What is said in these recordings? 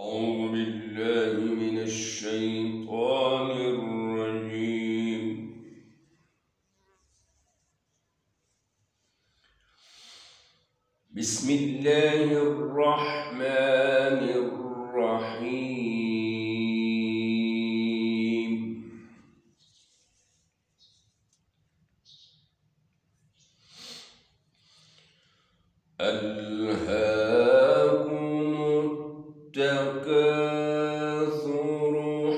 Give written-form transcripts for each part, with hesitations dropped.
أعوذ بالله من الشيطان الرجيم. بسم الله الرحمن الرحيم. ألهاكم التكاثر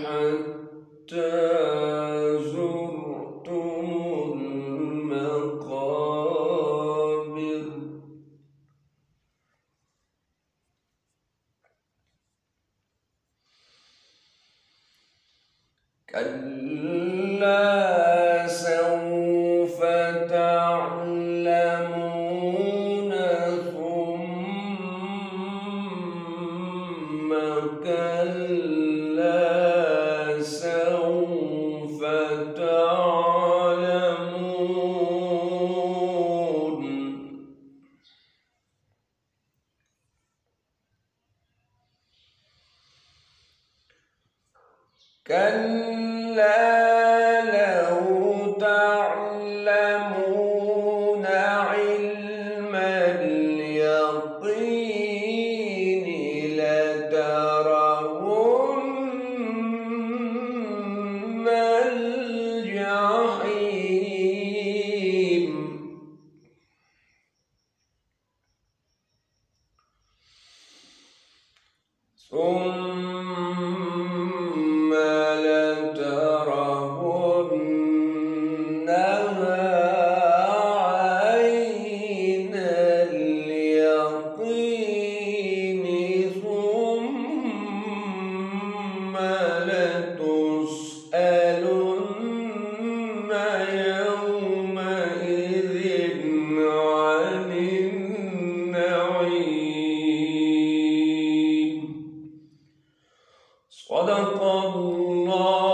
حتى زرتم المقابر. كلا سوف تعلمون ثم كلا سوف تعلمون. كلا لو تعلمون علم اليقين لترون الجحيم ثم لترونها عين اليقين ثم لتسألن يومئذ عن النعيم. صدق الله